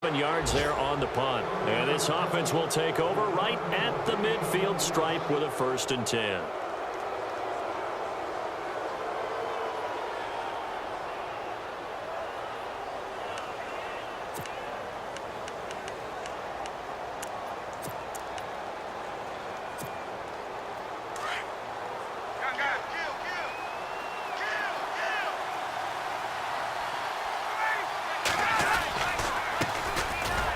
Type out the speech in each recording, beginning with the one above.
Yards there on the punt. And this offense will take over right at the midfield stripe with a 1st and 10.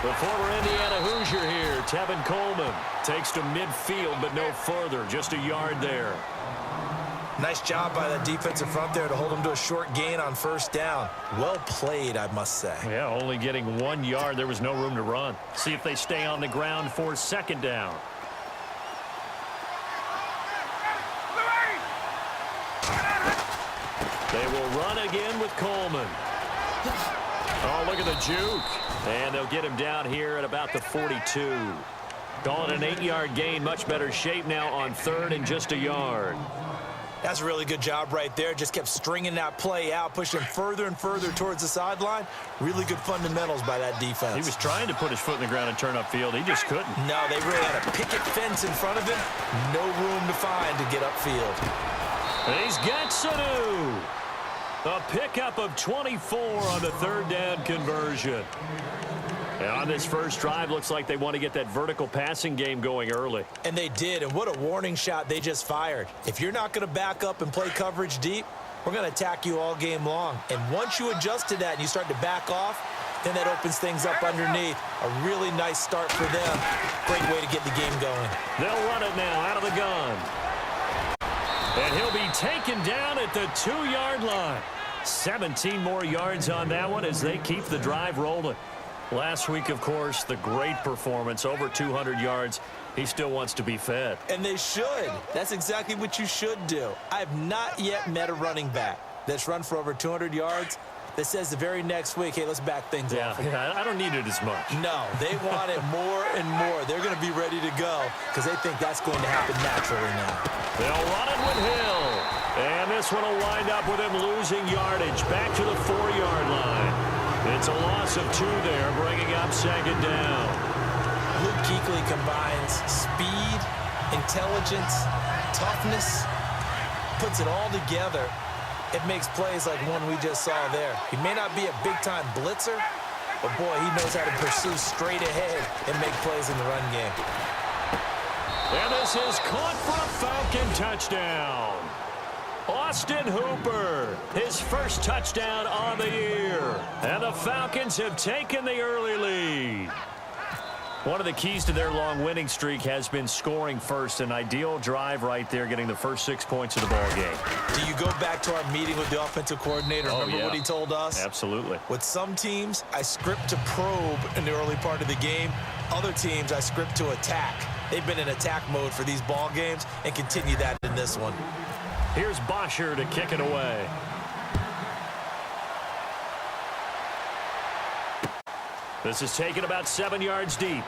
The former Indiana Hoosier here, Tevin Coleman, takes to midfield, but no further, just a yard there. Nice job by that defensive front there to hold him to a short gain on 1st down. Well played, I must say. Yeah, only getting 1 yard. There was no room to run. See if they stay on the ground for 2nd down. They will run again with Coleman. Oh, look at the juke. And they'll get him down here at about the 42. Call it an 8-yard gain. Much better shape now on 3rd and just a yard. That's a really good job right there. Just kept stringing that play out, pushing him further and further towards the sideline. Really good fundamentals by that defense. He was trying to put his foot in the ground and turn upfield. He just couldn't. No, they really had a picket fence in front of him. No room to find to get upfield. And he's got Sanu. A pickup of 24 on the 3rd down conversion. And on this first drive, looks like they want to get that vertical passing game going early. And they did, and what a warning shot they just fired. If you're not going to back up and play coverage deep, we're going to attack you all game long. And once you adjust to that and you start to back off, then that opens things up underneath. A really nice start for them. Great way to get the game going. They'll run it now out of the gun. And he'll be taken down at the 2-yard line. 17 more yards on that one as they keep the drive rolling. Last week, of course, the great performance, over 200 yards. He still wants to be fed. And they should. That's exactly what you should do. I have not yet met a running back that's run for over 200 yards that says the very next week, hey, let's back things off. Yeah, I don't need it as much. No, they want it more and more. They're going to be ready to go because they think that's going to happen naturally now. They'll run it with Hill. And this one will wind up with him losing yardage back to the 4-yard line. It's a loss of 2 there, bringing up 2nd down. Luke Kuechly combines speed, intelligence, toughness, puts it all together. It makes plays like one we just saw there. He may not be a big-time blitzer, but, boy, he knows how to pursue straight ahead and make plays in the run game. And this is caught for a Falcon touchdown. Austin Hooper, his first touchdown on the year. And the Falcons have taken the early lead. One of the keys to their long winning streak has been scoring first. An ideal drive right there, getting the first 6 points of the ball game. Do you go back to our meeting with the offensive coordinator? Remember what he told us? Absolutely. With some teams, I script to probe in the early part of the game. Other teams, I script to attack. They've been in attack mode for these ball games and continue that in this one. Here's Bosher to kick it away. This is taken about 7 yards deep.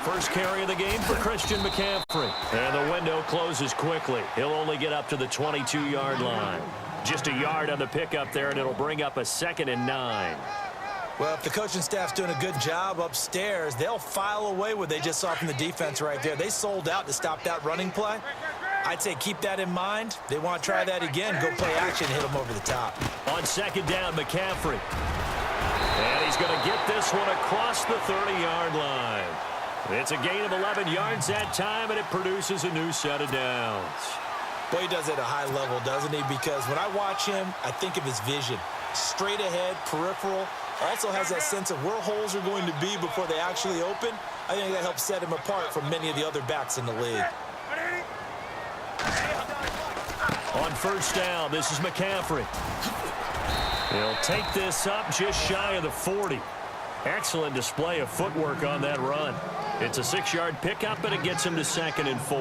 First carry of the game for Christian McCaffrey. And the window closes quickly. He'll only get up to the 22-yard line. Just a yard on the pickup there, and it'll bring up a 2nd and 9. Well, if the coaching staff's doing a good job upstairs, they'll file away what they just saw from the defense right there. They sold out to stop that running play. I'd say keep that in mind. They want to try that again. Go play action, hit them over the top. On 2nd down, McCaffrey. And he's going to get this one across the 30-yard line. It's a gain of 11 yards that time, and it produces a new set of downs. Boy, he does it at a high level, doesn't he? Because when I watch him, I think of his vision. Straight ahead, peripheral. Also has that sense of where holes are going to be before they actually open. I think that helps set him apart from many of the other backs in the league. On 1st down, this is McCaffrey. He'll take this up just shy of the 40. Excellent display of footwork on that run. It's a 6-yard pickup, and it gets him to 2nd and 4.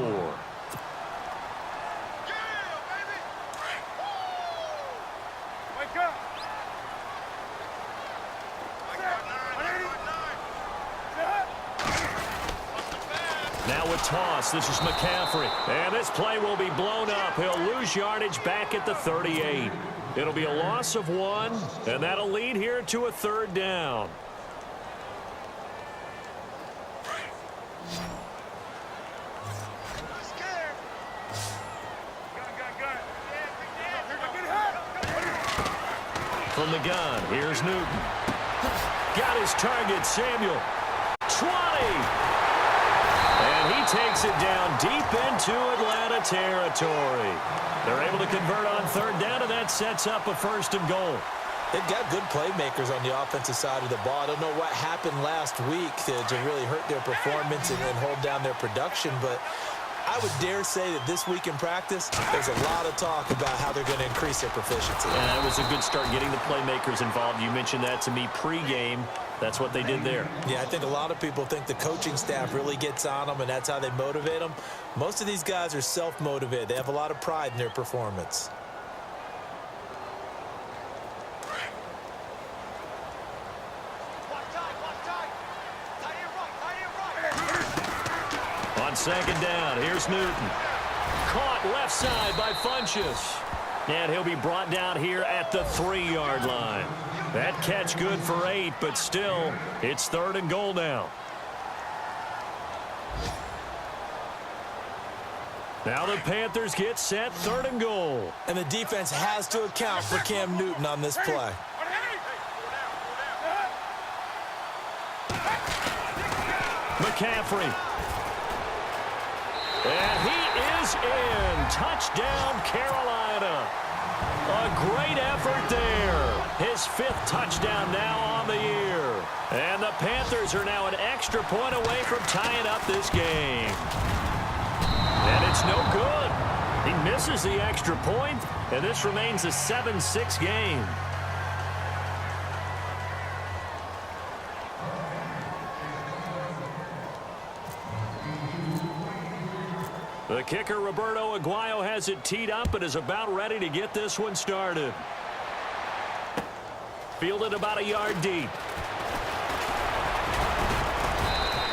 Now a toss. This is McCaffrey. And this play will be blown up. He'll lose yardage back at the 38. It'll be a loss of 1, and that'll lead here to a 3rd down. From the gun, here's Newton. Got his target, Samuel. 20! And he takes it down deep into Atlanta territory. They're able to convert on 3rd down, and that sets up a 1st and goal. They've got good playmakers on the offensive side of the ball. I don't know what happened last week to really hurt their performance and hold down their production, but I would dare say that this week in practice, there's a lot of talk about how they're going to increase their proficiency. And that was a good start getting the playmakers involved. You mentioned that to me pregame. That's what they did there. Yeah, I think a lot of people think the coaching staff really gets on them, and that's how they motivate them. Most of these guys are self-motivated. They have a lot of pride in their performance. On 2nd down, here's Newton. Caught left side by Funchess. And he'll be brought down here at the 3-yard line. That catch good for 8, but still, it's 3rd and goal now. Now the Panthers get set, 3rd and goal. And the defense has to account for Cam Newton on this play. McCaffrey. And he is in. Touchdown, Carolina. A great effort there. His 5th touchdown now on the year. And the Panthers are now an extra point away from tying up this game. And it's no good. He misses the extra point, and this remains a 7-6 game. The kicker, Roberto Aguayo, has it teed up and is about ready to get this one started. Fielded about a yard deep.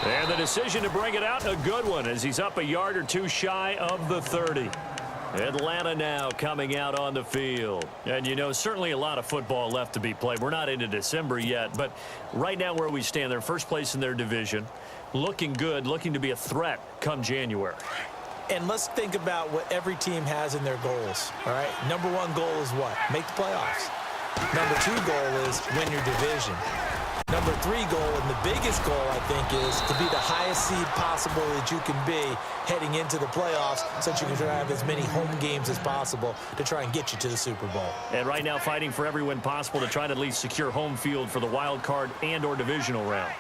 And the decision to bring it out, a good one, as he's up a yard or 2 shy of the 30. Atlanta now coming out on the field. And, you know, certainly a lot of football left to be played. We're not into December yet, but right now where we stand, they're first place in their division. Looking good, looking to be a threat come January. And let's think about what every team has in their goals, all right? Number 1 goal is what? Make the playoffs. Number 2 goal is win your division. Number 3 goal, and the biggest goal, I think, is to be the highest seed possible that you can be heading into the playoffs so that you can try to have as many home games as possible to try and get you to the Super Bowl. And right now fighting for every win possible to try to at least secure home field for the wild card and or divisional round.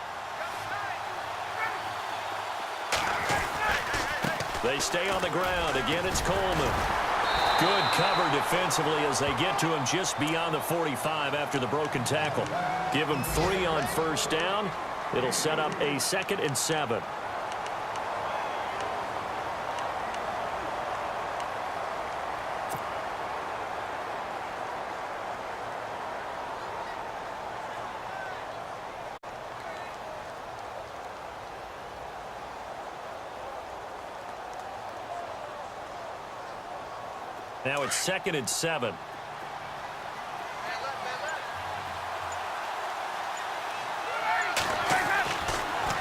They stay on the ground. Again, it's Coleman. Good cover defensively as they get to him just beyond the 45 after the broken tackle. Give him 3 on 1st down. It'll set up a 2nd and 7. Now it's 2nd and 7.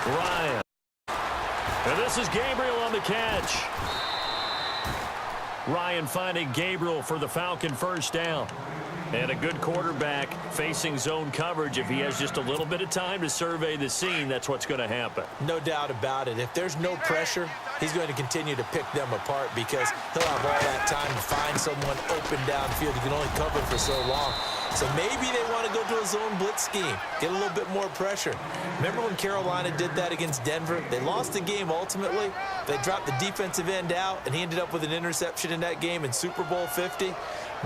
Ryan. And this is Gabriel on the catch. Ryan finding Gabriel for the Falcon 1st down. And a good quarterback facing zone coverage. If he has just a little bit of time to survey the scene, that's what's going to happen. No doubt about it. If there's no pressure, he's going to continue to pick them apart because he'll have all that time to find someone open downfield. He can only cover for so long. So maybe they want to go to a zone blitz scheme, get a little bit more pressure. Remember when Carolina did that against Denver? They lost the game ultimately. They dropped the defensive end out, and he ended up with an interception in that game in Super Bowl 50.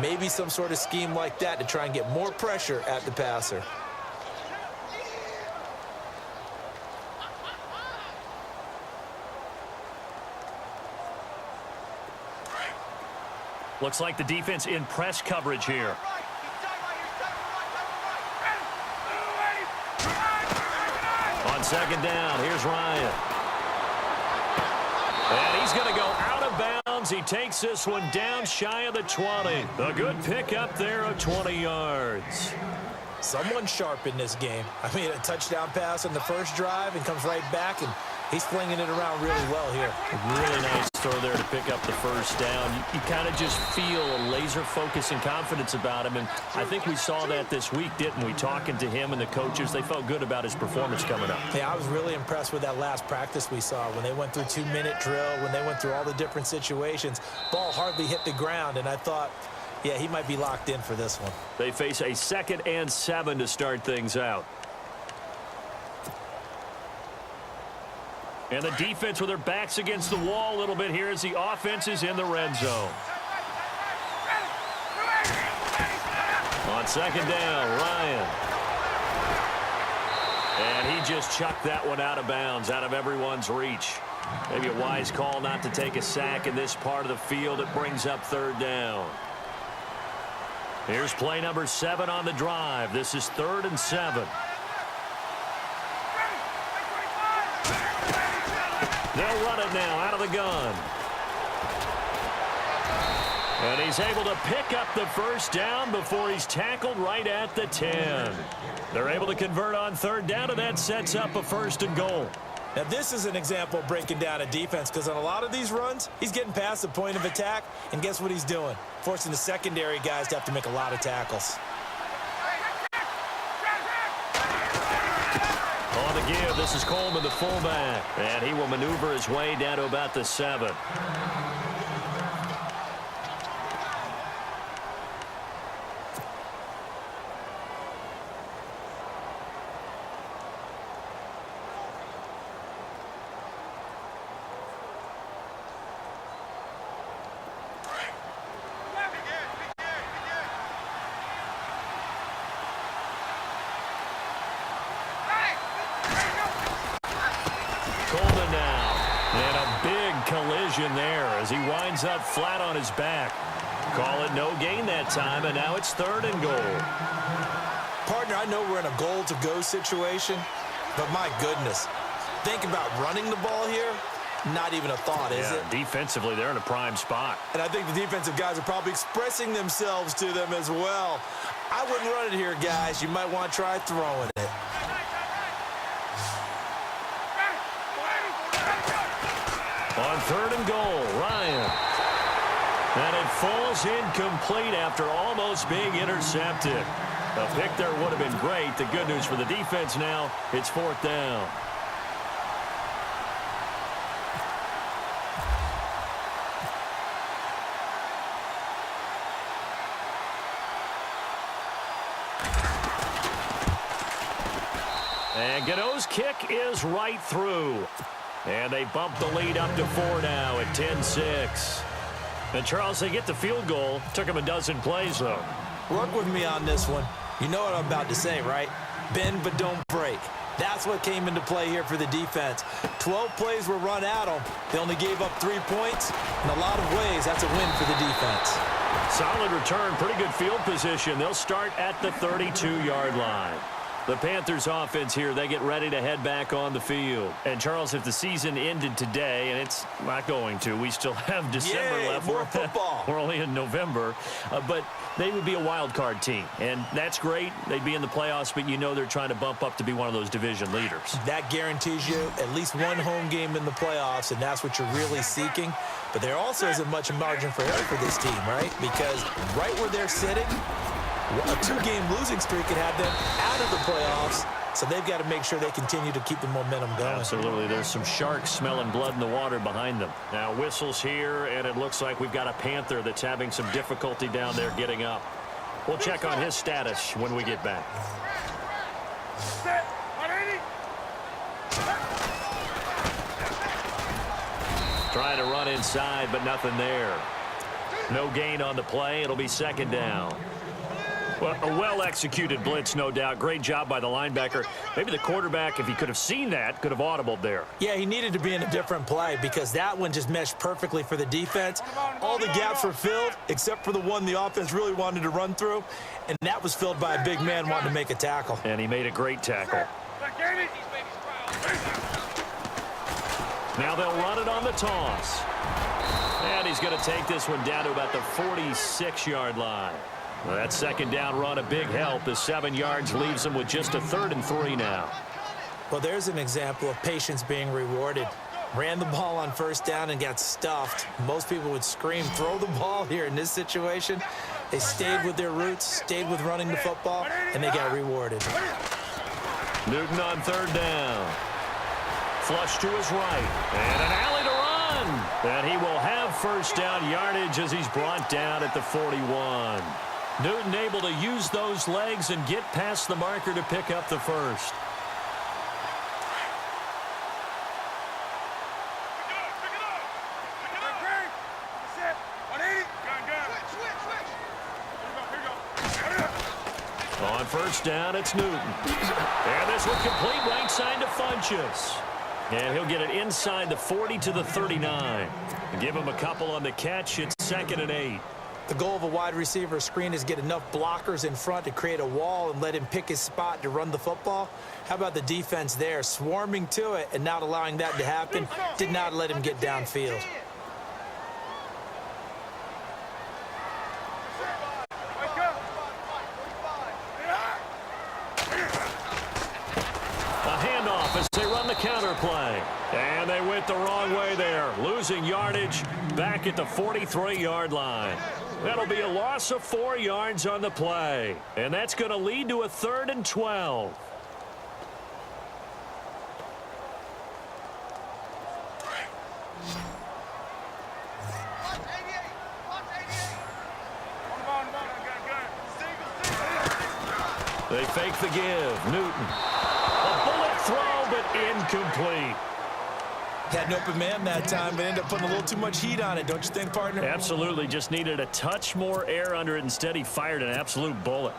Maybe some sort of scheme like that to try and get more pressure at the passer. Looks like the defense in press coverage here. On second down, here's Ryan. And he's going to go out of bounds. He takes this one down shy of the 20. A good pickup there of 20 yards. Someone sharp in this game. I mean, a touchdown pass on the first drive and comes right back, and he's flinging it around really well here. Really nice throw there to pick up the first down. You kind of just feel a laser focus and confidence about him, and I think we saw that this week, didn't we? Talking to him and the coaches, they felt good about his performance coming up. Yeah, I was really impressed with that last practice we saw when they went through 2-minute drill, when they went through all the different situations. Ball hardly hit the ground, and I thought, yeah, he might be locked in for this one. They face a 2nd and 7 to start things out. And the defense with their backs against the wall a little bit here as the offense is in the red zone. On second down, Ryan. And he just chucked that one out of bounds, out of everyone's reach. Maybe a wise call not to take a sack in this part of the field. It brings up 3rd down. Here's play number 7 on the drive. This is 3rd and 7. They'll run it now out of the gun. And he's able to pick up the first down before he's tackled right at the 10. They're able to convert on 3rd down, and that sets up a 1st and goal. Now, this is an example of breaking down a defense, because on a lot of these runs, he's getting past the point of attack, and guess what he's doing? Forcing the secondary guys to have to make a lot of tackles. On the give, this is Coleman, the fullback, and he will maneuver his way down to about the 7. Coleman now, and a big collision there as he winds up flat on his back. Call it no gain that time, and now it's 3rd and goal. Partner, I know we're in a goal-to-go situation, but my goodness, think about running the ball here. Not even a thought, is it? Defensively, they're in a prime spot. And I think the defensive guys are probably expressing themselves to them as well. I wouldn't run it here, guys. You might want to try throwing it. On 3rd and goal, Ryan. And it falls incomplete after almost being intercepted. A pick there would have been great. The good news for the defense now, it's 4th down. And Gano's kick is right through. And they bump the lead up to 4 now at 10-6. And, Charles, they get the field goal. Took them a dozen plays, though. Work with me on this one. You know what I'm about to say, right? Bend but don't break. That's what came into play here for the defense. 12 plays were run at them. They only gave up 3 points. In a lot of ways, that's a win for the defense. Solid return, pretty good field position. They'll start at the 32-yard line. The Panthers offense here, they get ready to head back on the field. And, Charles, if the season ended today, and it's not going to, we still have December left. More football. We're only in November. But they would be a wild card team. And that's great. They'd be in the playoffs, but you know they're trying to bump up to be one of those division leaders. That guarantees you at least one home game in the playoffs, and that's what you're really seeking. But there also isn't much margin for error for this team, right? Because right where they're sitting, a 2-game losing streak could have them out of the playoffs, so they've got to make sure they continue to keep the momentum going. Absolutely. There's some sharks smelling blood in the water behind them. Now whistles here, and it looks like we've got a Panther that's having some difficulty down there getting up. We'll check on his status when we get back. Trying to run inside, but nothing there. No gain on the play. It'll be 2nd down. Well, a well-executed blitz, no doubt. Great job by the linebacker. Maybe the quarterback, if he could have seen that, could have audibled there. Yeah, he needed to be in a different play because that one just meshed perfectly for the defense. All the gaps were filled except for the one the offense really wanted to run through, and that was filled by a big man wanting to make a tackle. And he made a great tackle. Now they'll run it on the toss. And he's going to take this one down to about the 46-yard line. Well, that second down run, a big help. The 7 yards leaves him with just a 3rd and 3 now. Well, there's an example of patience being rewarded. Ran the ball on first down and got stuffed. Most people would scream, throw the ball here. In this situation, they stayed with their roots, stayed with running the football, and they got rewarded. Newton on 3rd down. Flush to his right. And an alley to run. And he will have first down yardage as he's brought down at the 41. Newton able to use those legs and get past the marker to pick up the first. On first down, it's Newton. And this one complete right side to Funchess. And he'll get it inside the 40 to the 39. Give him a couple on the catch. It's 2nd and 8. The goal of a wide receiver screen is get enough blockers in front to create a wall and let him pick his spot to run the football. How about the defense there, swarming to it and not allowing that to happen? Did not let him get downfield. A handoff as they run the counter play. And they went the wrong way there, losing yardage back at the 43-yard line. That'll be a loss of 4 yards on the play. And that's going to lead to a 3rd and 12. They fake the give. Newton. A bullet throw, but incomplete. Had an open man that time, but ended up putting a little too much heat on it, don't you think, partner? Absolutely. Just needed a touch more air under it. Instead, he fired an absolute bullet.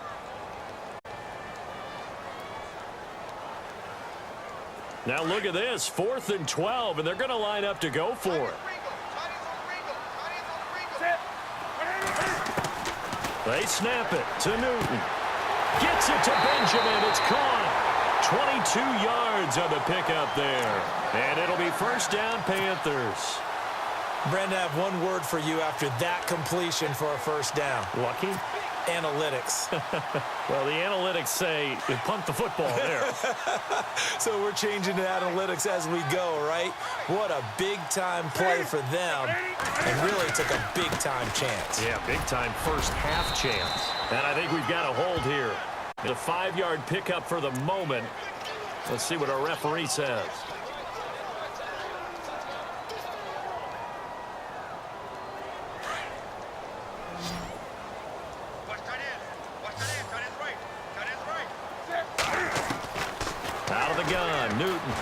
Now look at this. 4th and 12, and they're going to line up to go for it. They snap it to Newton. Gets it to Benjamin. It's caught. 22 yards on the pickup there. And it'll be first down, Panthers. Brandon, I have one word for you after that completion for a first down. Lucky? Analytics. Well, the analytics say punt the football there. So we're changing to analytics as we go, right? What a big-time play for them, and really took a big-time chance. Yeah, big-time first half chance. And I think we've got a hold here. The 5-yard pickup for the moment. Let's see what our referee says. Out of the gun, Newton.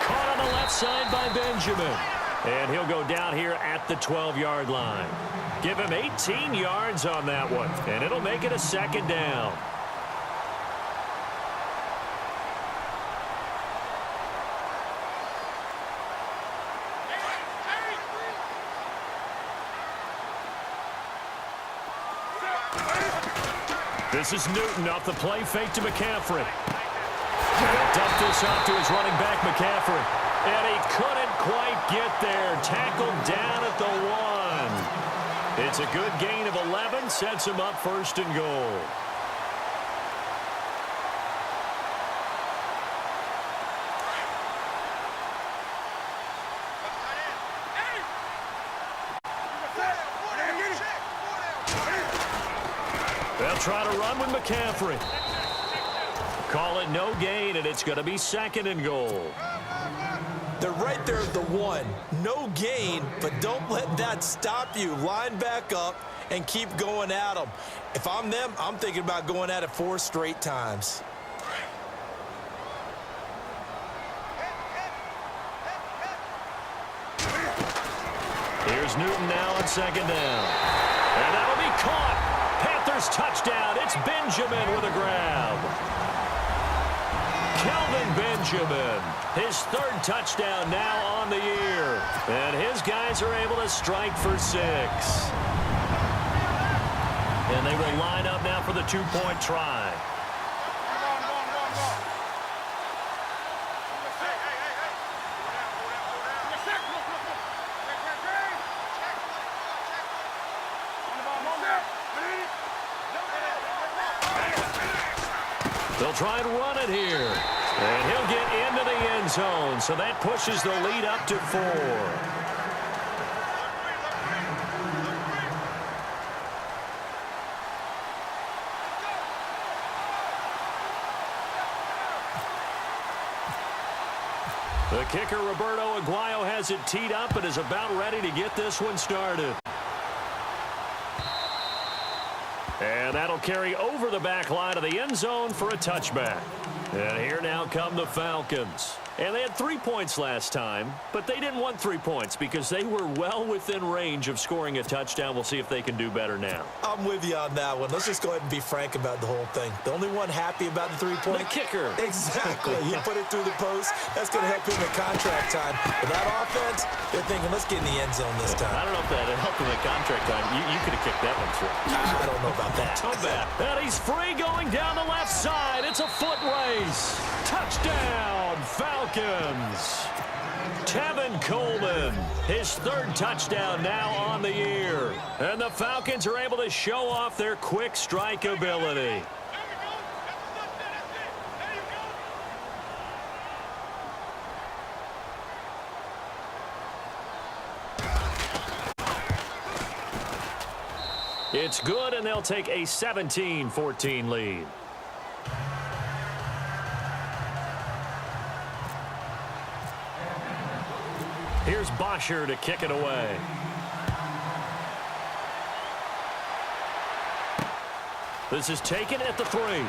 Caught on the left side by Benjamin. And he'll go down here at the 12-yard line. Give him 18 yards on that one, and it'll make it a 2nd down. This is Newton off the play fake to McCaffrey. He'll dump this off to his running back, McCaffrey. And he couldn't quite get there. Tackled down at the 1. It's a good gain of 11. Sets him up 1st and goal. They'll try to run with McCaffrey. Call it no gain, and it's going to be 2nd and goal. They're right there at the 1. No gain, but don't let that stop you. Line back up and keep going at them. If I'm them, I'm thinking about going at it 4 straight times. Here's Newton now on 2nd down. And that'll be caught. first touchdown. It's Benjamin with a grab. Kelvin Benjamin, his third touchdown now on the year. And his guys are able to strike for 6. And they will line up now for the 2-point try. They'll try and run it here. And he'll get into the end zone. So that pushes the lead up to 4. The kicker, Roberto Aguayo, has it teed up and is about ready to get this one started. And that'll carry over the back line of the end zone for a touchback. And here now come the Falcons. And they had 3 points last time, but they didn't want 3 points because they were well within range of scoring a touchdown. We'll see if they can do better now. I'm with you on that one. Let's just go ahead and be frank about the whole thing. The only one happy about the 3-point. The kicker. Exactly. He put it through the post. That's going to help him in contract time. But that offense, they're thinking, let's get in the end zone this time. I don't know if that helped him in contract time. You could have kicked that one through. I don't know about that. Too bad. And he's free going down the left side. It's a foot race. Touchdown, Falcons. Tevin Coleman, his third touchdown now on the year. And the Falcons are able to show off their quick strike ability. It's good, and they'll take a 17-14 lead. Here's Bosher to kick it away. This is taken at the 3. And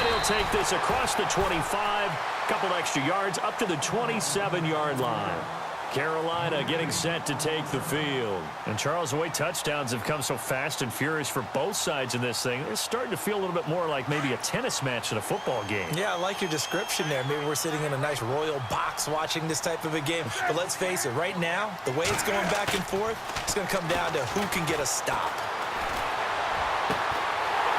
he'll take this across the 25. Couple extra yards up to the 27-yard line. Carolina getting set to take the field. And Charles, the way touchdowns have come so fast and furious for both sides in this thing, it's starting to feel a little bit more like maybe a tennis match in a football game. Yeah, I like your description there. Maybe we're sitting in a nice royal box watching this type of a game. But let's face it, right now, the way it's going back and forth, it's going to come down to who can get a stop.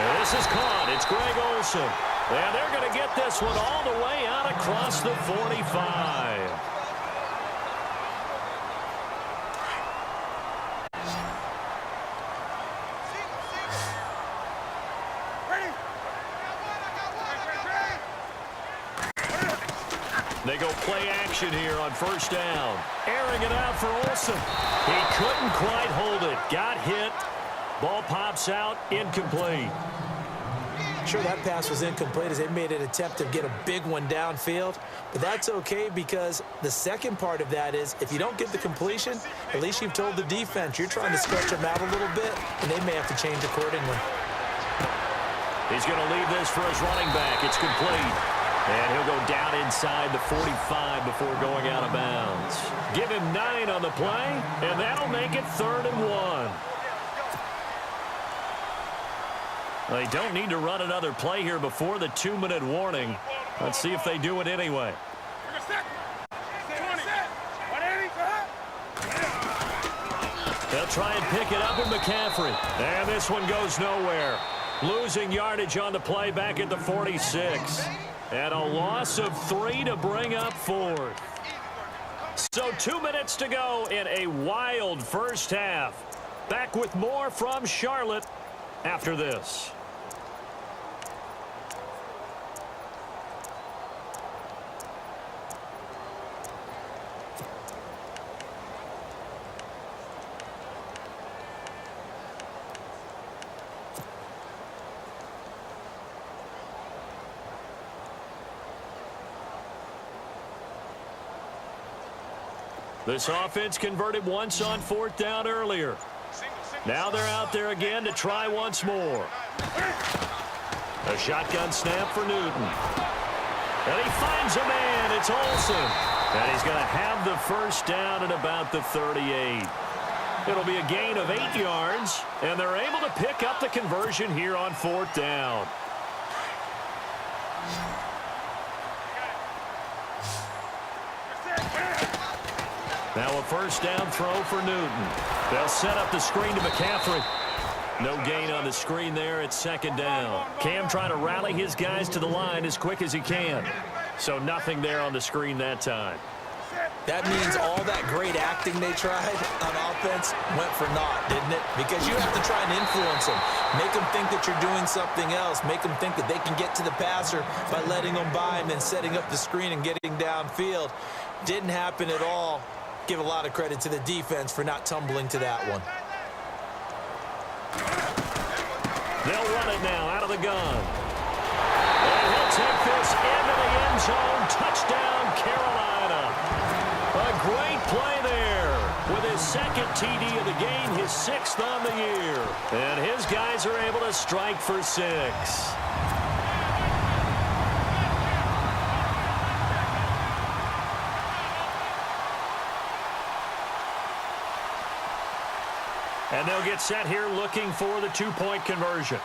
And this is caught. It's Greg Olsen. And they're going to get this one all the way out across the 45. They go play action here on first down. Airing it out for Olsen. He couldn't quite hold it. Got hit. Ball pops out. Incomplete. Sure, that pass was incomplete as they made an attempt to get a big one downfield. But that's okay because the second part of that is if you don't get the completion, at least you've told the defense you're trying to stretch them out a little bit, and they may have to change accordingly. He's going to leave this for his running back. It's complete. And he'll go down inside the 45 before going out of bounds. Give him 9 on the play, and that'll make it 3rd and 1. They don't need to run another play here before the 2-minute warning. Let's see if they do it anyway. They'll try and pick it up with McCaffrey. And this one goes nowhere. Losing yardage on the play back at the 46. And a loss of 3 to bring up 4th. So 2 minutes to go in a wild first half. Back with more from Charlotte after this. This offense converted once on 4th down earlier. Now they're out there again to try once more. A shotgun snap for Newton. And he finds a man. It's Olsen. And he's going to have the first down at about the 38. It'll be a gain of 8 yards, and they're able to pick up the conversion here on 4th down. Now a first down throw for Newton. They'll set up the screen to McCaffrey. No gain on the screen there at 2nd down. Cam trying to rally his guys to the line as quick as he can. So nothing there on the screen that time. That means all that great acting they tried on offense went for naught, didn't it? Because you have to try and influence them. Make them think that you're doing something else. Make them think that they can get to the passer by letting them by and then setting up the screen and getting downfield. Didn't happen at all. Give a lot of credit to the defense for not tumbling to that one. They'll run it now out of the gun. And he'll take this into the end zone. Touchdown, Carolina. A great play there with his 2nd TD of the game, his 6th on the year. And his guys are able to strike for 6. And they'll get set here looking for the 2-point conversion.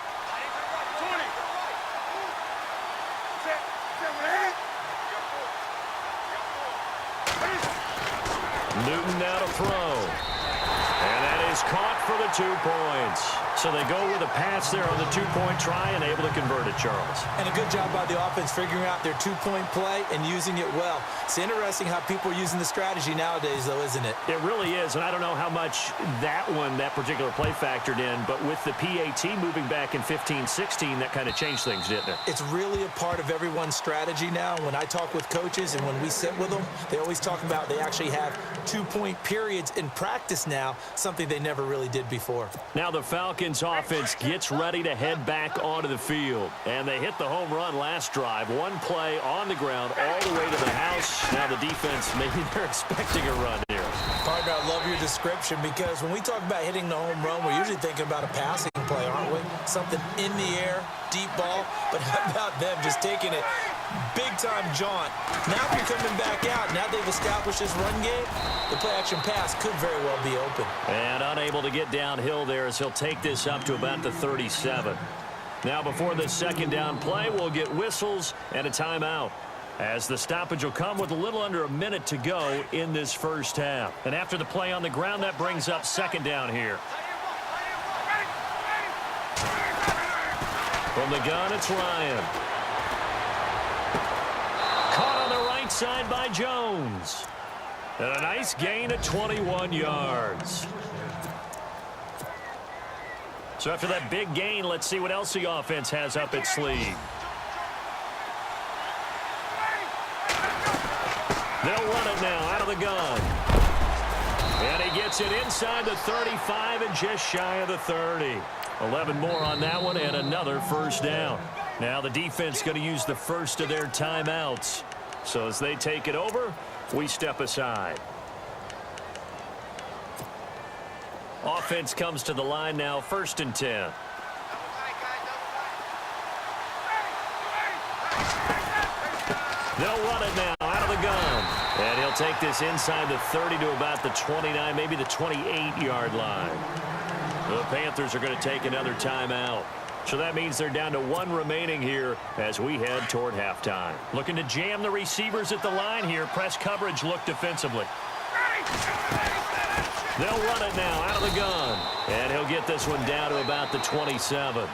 Newton now to throw. And that is caught for the 2 points. So they go with a pass there on the 2-point try and able to convert it, Charles. And a good job by the offense figuring out their 2-point play and using it well. It's interesting how people are using the strategy nowadays, though, isn't it? It really is, and I don't know how much that particular play factored in, but with the PAT moving back in 15-16, that kind of changed things, didn't it? It's really a part of everyone's strategy now. When I talk with coaches and when we sit with them, they always talk about they actually have 2-point periods in practice now, something they never really did before. Now the Falcons offense gets ready to head back onto the field, and they hit the home run last drive. One play on the ground all the way to the house. Now the defense, maybe they're expecting a run here. Partner, I love your description because when we talk about hitting the home run, we're usually thinking about a passing play, aren't we? Something in the air, deep ball, but how about them just taking it big-time jaunt. Now if you're coming back out, now they've established this run game, the play-action pass could very well be open. And unable to get downhill there as he'll take this up to about the 37. Now before the 2nd down play, we'll get whistles and a timeout, as the stoppage will come with a little under a minute to go in this first half. And after the play on the ground, that brings up 2nd down here. From the gun, it's Ryan. Caught on the right side by Jones. And a nice gain at 21 yards. So after that big gain, let's see what else the offense has up its sleeve. They'll run it now out of the gun. And he gets it inside the 35 and just shy of the 30. 11 more on that one and another first down. Now the defense going to use the first of their timeouts. So as they take it over, we step aside. Offense comes to the line now, 1st and 10. They'll run it now out of the gun. And he'll take this inside the 30 to about the 29, maybe the 28-yard line. The Panthers are going to take another timeout. So that means they're down to 1 remaining here as we head toward halftime. Looking to jam the receivers at the line here. Press coverage look defensively. They'll run it now out of the gun. And he'll get this one down to about the 27.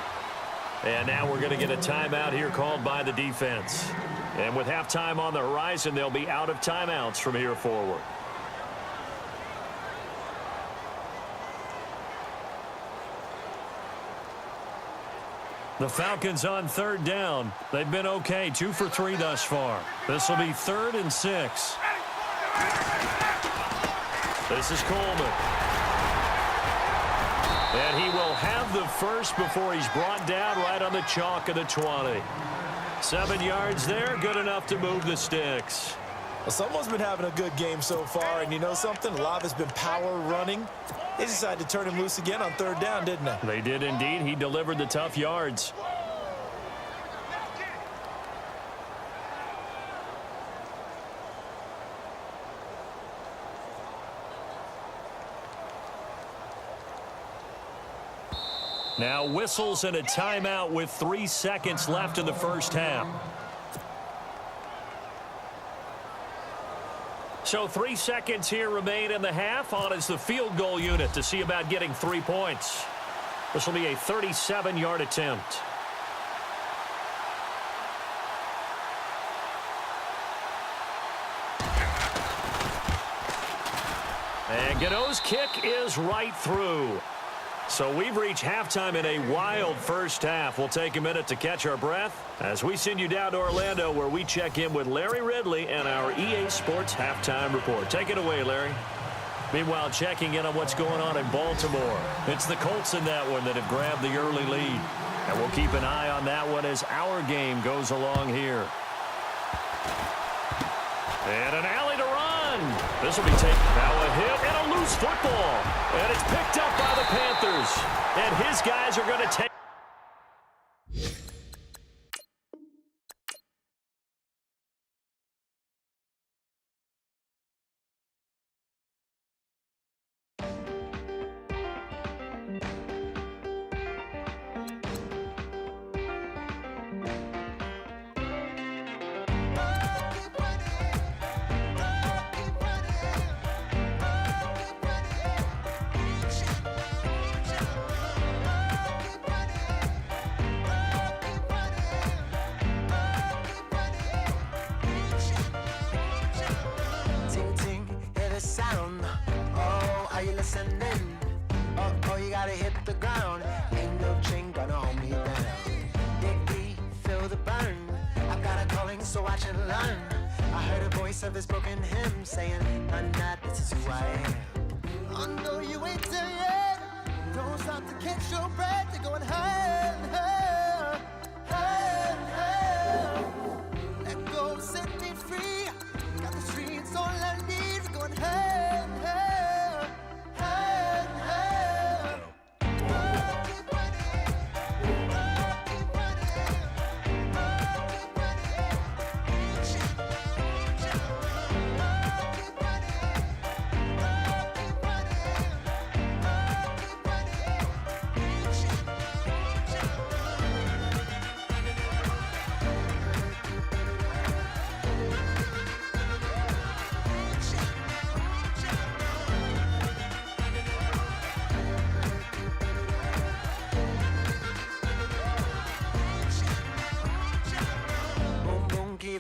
And now we're going to get a timeout here called by the defense. And with halftime on the horizon, they'll be out of timeouts from here forward. The Falcons on 3rd down. They've been okay, 2 for 3 thus far. This will be 3rd and 6. This is Coleman. And he will have the first before he's brought down right on the chalk of the 20. 7 yards there, good enough to move the sticks. Well, someone's been having a good game so far, and you know something? A lot has been power running. They decided to turn him loose again on 3rd down, didn't they? They did indeed. He delivered the tough yards. Now whistles and a timeout with 3 seconds left in the first half. So 3 seconds here remain in the half. On is the field goal unit to see about getting 3 points. This will be a 37-yard attempt. And Gano's kick is right through. So we've reached halftime in a wild first half. We'll take a minute to catch our breath as we send you down to Orlando, where we check in with Larry Ridley and our EA Sports Halftime Report. Take it away, Larry. Meanwhile, checking in on what's going on in Baltimore. It's the Colts in that one that have grabbed the early lead. And we'll keep an eye on that one as our game goes along here. And an alley to run. This will be taken. Now a hit and a loose football. And it's picked up by the Panthers. And his guys are going to take. Of this broken hymn saying, I'm not, this is who I am. I know you ain't there yet. Don't stop to catch your breath. You're going higher and higher, higher and higher. Let go, set me free. Got the streets, all I need. We're going higher and higher, higher and higher. Keep running, keep running, keep running.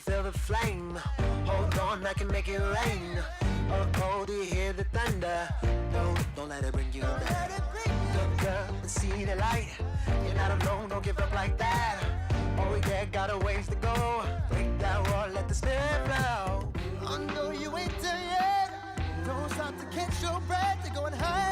Feel the flame. Hold on, I can make it rain. Oh, do you hear the thunder? No, don't let it bring you down. Look up and see the light. You're not alone, don't give up like that. Oh yeah, got a ways to go. Break that wall, let the spirit flow. I know you ain't there yet. Don't stop to catch your breath. You're going high.